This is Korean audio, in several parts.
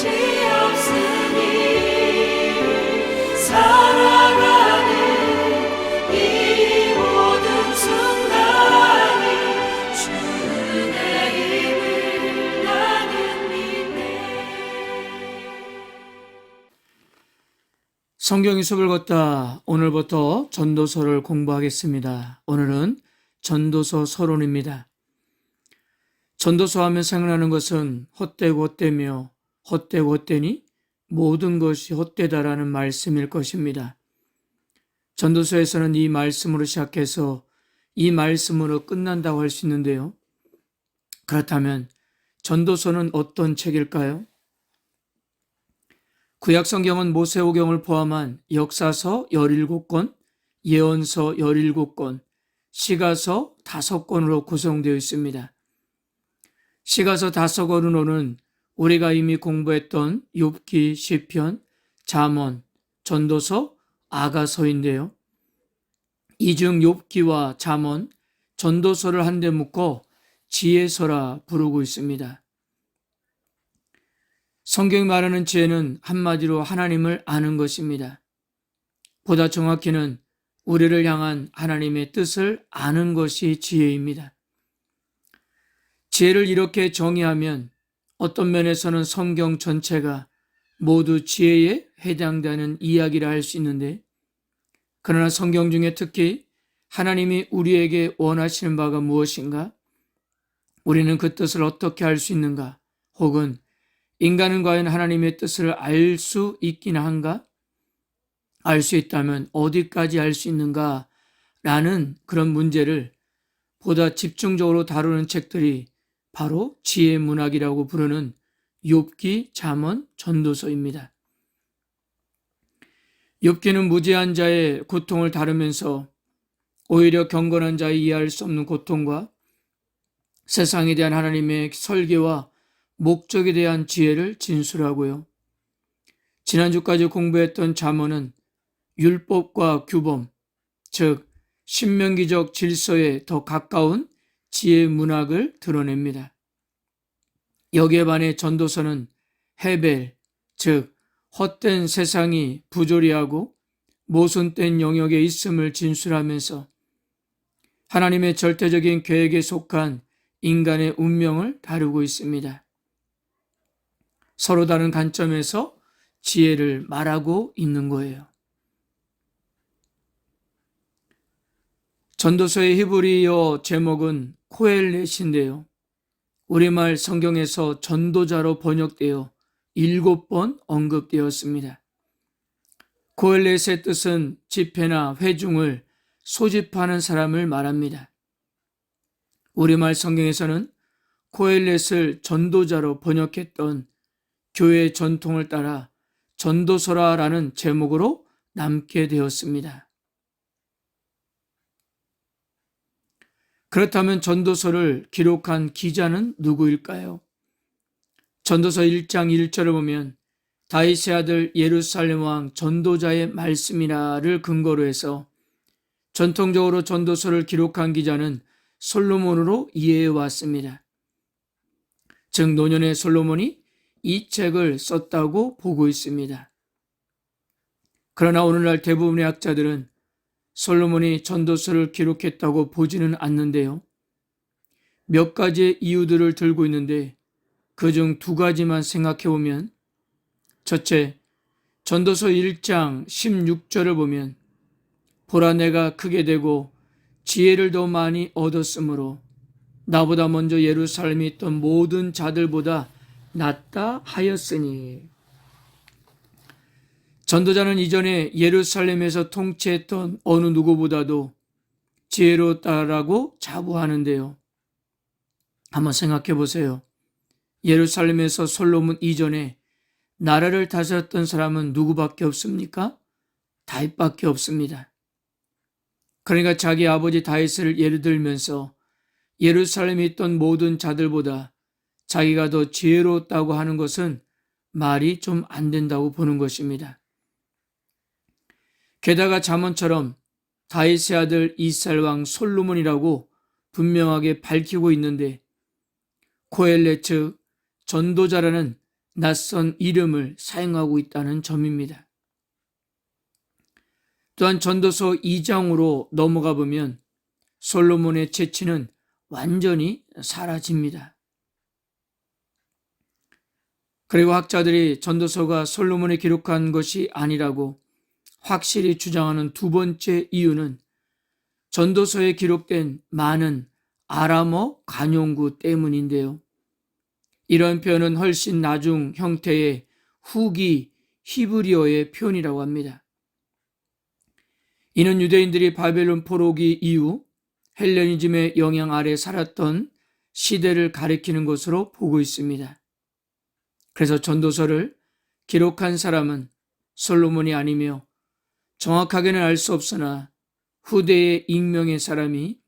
없으니 살아가는 이 모든 순간이 주의 힘을 나는 믿네. 성경 수업을 걷다 오늘부터 전도서를 공부하겠습니다. 오늘은 전도서 서론입니다. 전도서 하면 생각나는 것은 헛되고 헛되며 헛되고 헛되니 모든 것이 헛되다라는 말씀일 것입니다. 전도서에서는 이 말씀으로 시작해서 이 말씀으로 끝난다고 할 수 있는데요. 그렇다면 전도서는 어떤 책일까요? 구약 성경은 모세오경을 포함한 역사서 17권, 예언서 17권, 시가서 5권으로 구성되어 있습니다. 시가서 5권으로는 우리가 이미 공부했던 욥기, 시편, 잠언, 전도서, 아가서인데요. 이 중 욥기와 잠언, 전도서를 한데 묶어 지혜서라 부르고 있습니다. 성경이 말하는 지혜는 한마디로 하나님을 아는 것입니다. 보다 정확히는 우리를 향한 하나님의 뜻을 아는 것이 지혜입니다. 지혜를 이렇게 정의하면 어떤 면에서는 성경 전체가 모두 지혜에 해당되는 이야기를 할 수 있는데, 그러나 성경 중에 특히 하나님이 우리에게 원하시는 바가 무엇인가? 우리는 그 뜻을 어떻게 알 수 있는가? 혹은 인간은 과연 하나님의 뜻을 알 수 있긴 한가? 알 수 있다면 어디까지 알 수 있는가? 라는 그런 문제를 보다 집중적으로 다루는 책들이 바로 지혜 문학이라고 부르는 욥기, 잠언, 전도서입니다. 욥기는 무지한 자의 고통을 다루면서 오히려 경건한 자의 이해할 수 없는 고통과 세상에 대한 하나님의 설계와 목적에 대한 지혜를 진술하고요. 지난주까지 공부했던 잠언은 율법과 규범, 즉 신명기적 질서에 더 가까운 지혜 문학을 드러냅니다. 여기에 반해 전도서는 헤벨, 즉 헛된 세상이 부조리하고 모순된 영역에 있음을 진술하면서 하나님의 절대적인 계획에 속한 인간의 운명을 다루고 있습니다. 서로 다른 관점에서 지혜를 말하고 있는 거예요. 전도서의 히브리어 제목은 코엘렛인데요. 우리말 성경에서 전도자로 번역되어 7번 언급되었습니다. 코엘렛의 뜻은 집회나 회중을 소집하는 사람을 말합니다. 우리말 성경에서는 코엘렛을 전도자로 번역했던 교회의 전통을 따라 전도서라라는 제목으로 남게 되었습니다. 그렇다면 전도서를 기록한 기자는 누구일까요? 전도서 1장 1절을 보면 다윗의 아들 예루살렘 왕 전도자의 말씀이라를 근거로 해서 전통적으로 전도서를 기록한 기자는 솔로몬으로 이해해 왔습니다. 즉 노년의 솔로몬이 이 책을 썼다고 보고 있습니다. 그러나 오늘날 대부분의 학자들은 솔로몬이 전도서를 기록했다고 보지는 않는데요. 몇 가지의 이유들을 들고 있는데 그중 2가지만 생각해 보면, 첫째, 전도서 1장 16절을 보면 보라 내가 크게 되고 지혜를 더 많이 얻었으므로 나보다 먼저 예루살렘에 있던 모든 자들보다 낫다 하였으니. 전도자는 이전에 예루살렘에서 통치했던 어느 누구보다도 지혜롭다라고 자부하는데요. 한번 생각해 보세요. 예루살렘에서 솔로몬 이전에 나라를 다스렸던 사람은 누구밖에 없습니까? 다윗밖에 없습니다. 그러니까 자기 아버지 다윗을 예를 들면서 예루살렘에 있던 모든 자들보다 자기가 더 지혜로웠다고 하는 것은 말이 좀 안 된다고 보는 것입니다. 게다가 잠언처럼 다윗의 아들 이스라엘 왕 솔로몬이라고 분명하게 밝히고 있는데 코엘렛 즉 전도자라는 낯선 이름을 사용하고 있다는 점입니다. 또한 전도서 2장으로 넘어가 보면 솔로몬의 재치는 완전히 사라집니다. 그리고 학자들이 전도서가 솔로몬이 기록한 것이 아니라고 확실히 주장하는 두 번째 이유는 전도서에 기록된 많은 아람어 관용구 때문인데요. 이런 표현은 훨씬 나중 형태의 후기 히브리어의 표현이라고 합니다. 이는 유대인들이 바벨론 포로기 이후 헬레니즘의 영향 아래 살았던 시대를 가리키는 것으로 보고 있습니다. 그래서 전도서를 기록한 사람은 솔로몬이 아니며 정확하게는 알 수 없으나 후대의 익명의 사람이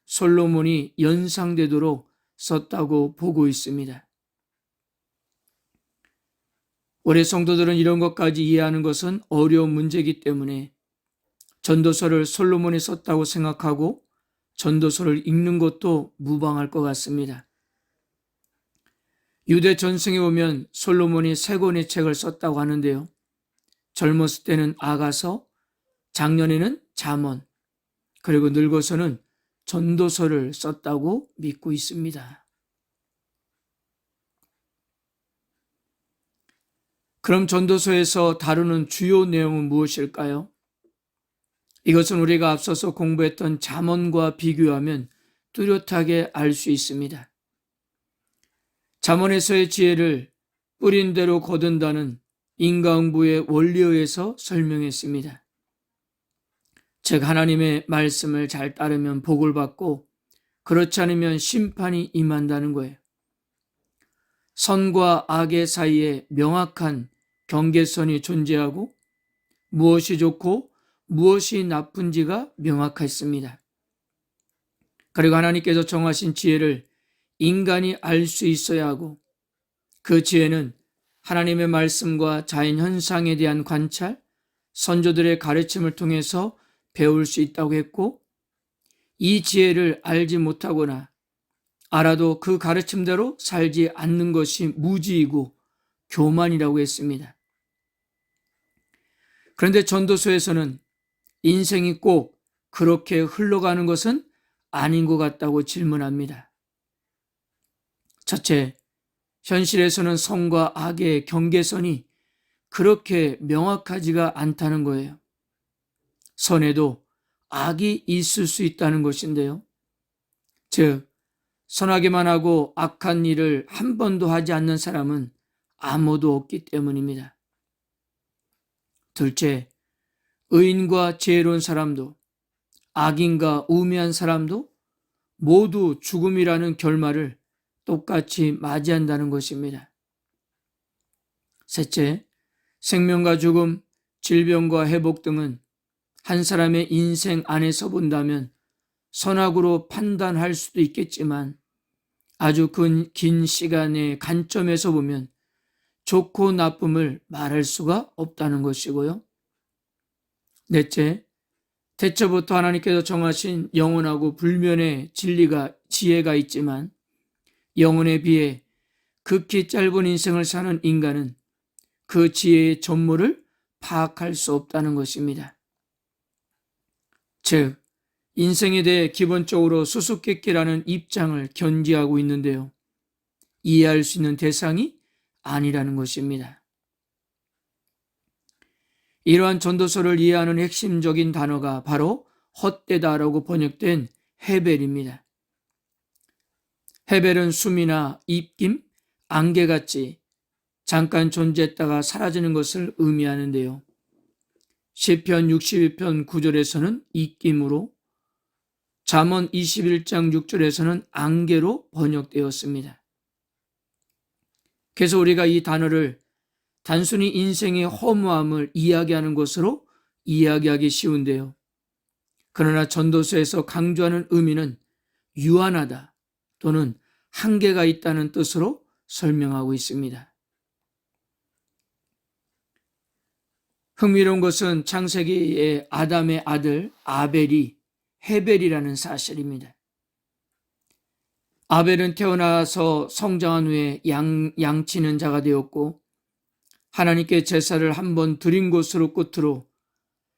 솔로몬이 연상되도록 썼다고 보고 있습니다. 올해 성도들은 이런 것까지 이해하는 것은 어려운 문제이기 때문에 전도서를 솔로몬이 썼다고 생각하고 전도서를 읽는 것도 무방할 것 같습니다. 유대 전승에 보면 솔로몬이 3권의 책을 썼다고 하는데요. 젊었을 때는 아가서, 장년에는 잠언, 그리고 늙어서는 전도서를 썼다고 믿고 있습니다. 그럼 전도서에서 다루는 주요 내용은 무엇일까요? 이것은 우리가 앞서서 공부했던 잠언과 비교하면 뚜렷하게 알 수 있습니다. 잠언에서의 지혜를 뿌린 대로 거둔다는 인과응보의 원리에 의해서 설명했습니다. 즉 하나님의 말씀을 잘 따르면 복을 받고 그렇지 않으면 심판이 임한다는 거예요. 선과 악의 사이에 명확한 경계선이 존재하고 무엇이 좋고 무엇이 나쁜지가 명확했습니다. 그리고 하나님께서 정하신 지혜를 인간이 알 수 있어야 하고 그 지혜는 하나님의 말씀과 자연 현상에 대한 관찰, 선조들의 가르침을 통해서 배울 수 있다고 했고 이 지혜를 알지 못하거나 알아도 그 가르침대로 살지 않는 것이 무지이고 교만이라고 했습니다. 그런데 전도서에서는 인생이 꼭 그렇게 흘러가는 것은 아닌 것 같다고 질문합니다. 첫째, 현실에서는 선과 악의 경계선이 그렇게 명확하지가 않다는 거예요. 선에도 악이 있을 수 있다는 것인데요. 즉, 선하게만 하고 악한 일을 한 번도 하지 않는 사람은 아무도 없기 때문입니다. 둘째, 의인과 지혜로운 사람도 악인과 우매한 사람도 모두 죽음이라는 결말을 똑같이 맞이한다는 것입니다. 셋째, 생명과 죽음, 질병과 회복 등은 한 사람의 인생 안에서 본다면 선악으로 판단할 수도 있겠지만 아주 긴 시간의 관점에서 보면 좋고 나쁨을 말할 수가 없다는 것이고요. 넷째, 태초부터 하나님께서 정하신 영원하고 불면의 지혜가 있지만 영혼에 비해 극히 짧은 인생을 사는 인간은 그 지혜의 전모를 파악할 수 없다는 것입니다. 즉, 인생에 대해 기본적으로 수수께끼라는 입장을 견지하고 있는데요. 이해할 수 있는 대상이 아니라는 것입니다. 이러한 전도서를 이해하는 핵심적인 단어가 바로 헛되다라고 번역된 헤벨입니다. 헤벨은 숨이나 입김, 안개같이 잠깐 존재했다가 사라지는 것을 의미하는데요. 시편 62편 9절에서는 입김으로, 잠언 21장 6절에서는 안개로 번역되었습니다. 그래서 우리가 이 단어를 단순히 인생의 허무함을 이야기하는 것으로 이야기하기 쉬운데요. 그러나 전도서에서 강조하는 의미는 유한하다 또는 한계가 있다는 뜻으로 설명하고 있습니다. 흥미로운 것은 창세기의 아담의 아들 아벨이 헤벨이라는 사실입니다. 아벨은 태어나서 성장한 후에 양치는 자가 되었고 하나님께 제사를 한 번 드린 것으로 끝으로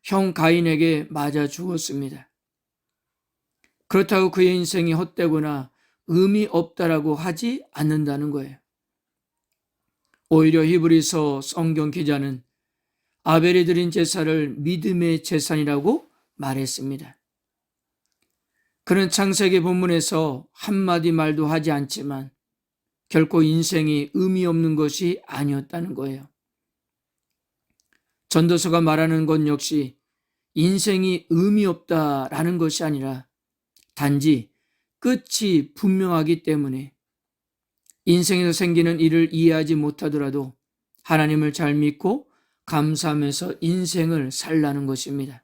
형 가인에게 맞아 죽었습니다. 그렇다고 그의 인생이 헛되거나 의미 없다라고 하지 않는다는 거예요. 오히려 히브리서 성경 기자는 아벨이 드린 제사를 믿음의 제사이라고 말했습니다. 그는 창세기 본문에서 한마디 말도 하지 않지만 결코 인생이 의미 없는 것이 아니었다는 거예요. 전도서가 말하는 것 역시 인생이 의미 없다라는 것이 아니라 단지 끝이 분명하기 때문에 인생에서 생기는 일을 이해하지 못하더라도 하나님을 잘 믿고 감사하면서 인생을 살라는 것입니다.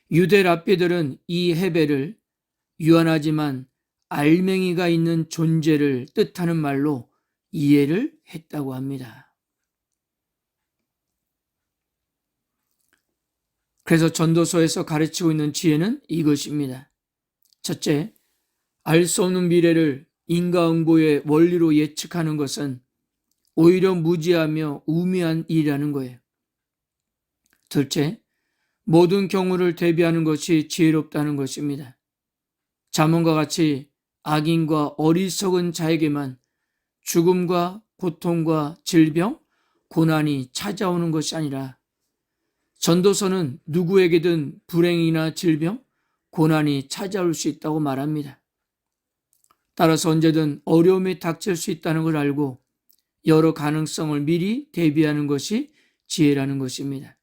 유대 랍비들은 이 헤벨을 유한하지만 알맹이가 있는 존재를 뜻하는 말로 이해를 했다고 합니다. 그래서 전도서에서 가르치고 있는 지혜는 이것입니다. 첫째, 알 수 없는 미래를 인과응보의 원리로 예측하는 것은 오히려 무지하며 우매한 일이라는 거예요. 둘째, 모든 경우를 대비하는 것이 지혜롭다는 것입니다. 잠언과 같이 악인과 어리석은 자에게만 죽음과 고통과 질병, 고난이 찾아오는 것이 아니라 전도서는 누구에게든 불행이나 질병, 고난이 찾아올 수 있다고 말합니다. 따라서 언제든 어려움이 닥칠 수 있다는 걸 알고 여러 가능성을 미리 대비하는 것이 지혜라는 것입니다.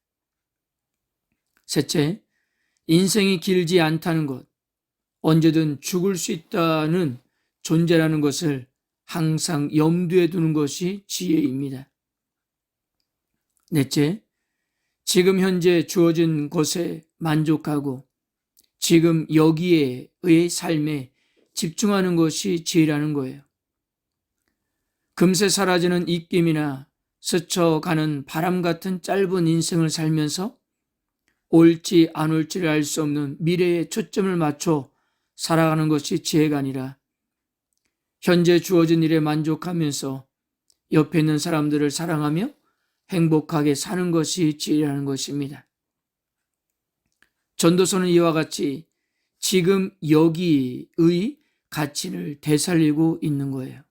셋째, 인생이 길지 않다는 것, 언제든 죽을 수 있다는 존재라는 것을 항상 염두에 두는 것이 지혜입니다. 넷째, 지금 현재 주어진 것에 만족하고 지금 여기에의 삶에 집중하는 것이 지혜라는 거예요. 금세 사라지는 입김이나 스쳐가는 바람 같은 짧은 인생을 살면서 올지 안 올지를 알 수 없는 미래에 초점을 맞춰 살아가는 것이 지혜가 아니라 현재 주어진 일에 만족하면서 옆에 있는 사람들을 사랑하며 행복하게 사는 것이 지혜라는 것입니다. 전도서는 이와 같이 지금 여기의 가치를 되살리고 있는 거예요.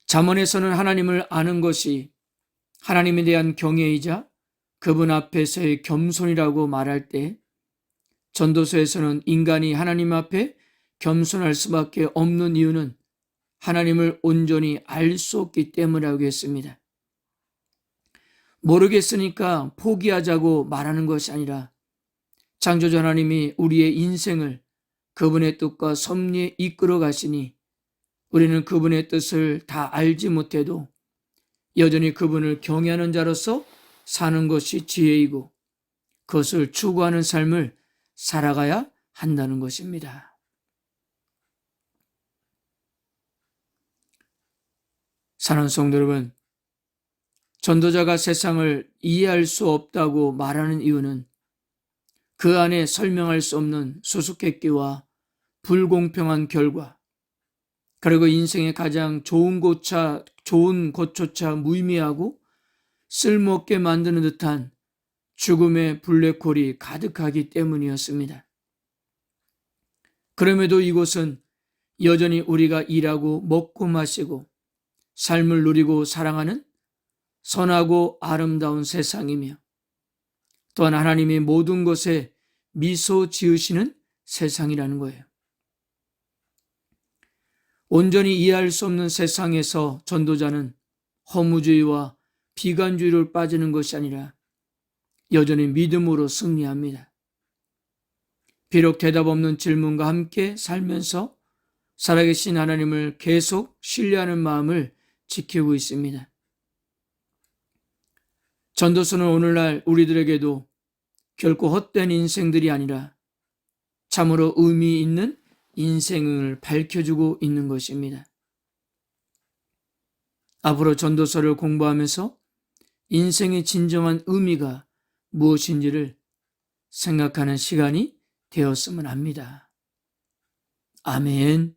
잠언에서는 하나님을 아는 것이 하나님에 대한 경외이자 그분 앞에서의 겸손이라고 말할 때 전도서에서는 인간이 하나님 앞에 겸손할 수밖에 없는 이유는 하나님을 온전히 알 수 없기 때문이라고 했습니다. 모르겠으니까 포기하자고 말하는 것이 아니라 창조주 하나님이 우리의 인생을 그분의 뜻과 섭리에 이끌어 가시니 우리는 그분의 뜻을 다 알지 못해도 여전히 그분을 경외하는 자로서 사는 것이 지혜이고 그것을 추구하는 삶을 살아가야 한다는 것입니다. 사랑하는 성도 여러분, 전도자가 세상을 이해할 수 없다고 말하는 이유는 그 안에 설명할 수 없는 수수께끼와 불공평한 결과, 그리고 인생의 가장 좋은 것조차 무의미하고 쓸모없게 만드는 듯한 죽음의 블랙홀이 가득하기 때문이었습니다. 그럼에도 이곳은 여전히 우리가 일하고 먹고 마시고 삶을 누리고 사랑하는 선하고 아름다운 세상이며 또한 하나님이 모든 것에 미소 지으시는 세상이라는 거예요. 온전히 이해할 수 없는 세상에서 전도자는 허무주의와 비관주의로 빠지는 것이 아니라 여전히 믿음으로 승리합니다. 비록 대답 없는 질문과 함께 살면서 살아계신 하나님을 계속 신뢰하는 마음을 지키고 있습니다. 전도서는 오늘날 우리들에게도 결코 헛된 인생들이 아니라 참으로 의미 있는 인생을 밝혀주고 있는 것입니다. 앞으로 전도서를 공부하면서 인생의 진정한 의미가 무엇인지를 생각하는 시간이 되었으면 합니다. 아멘.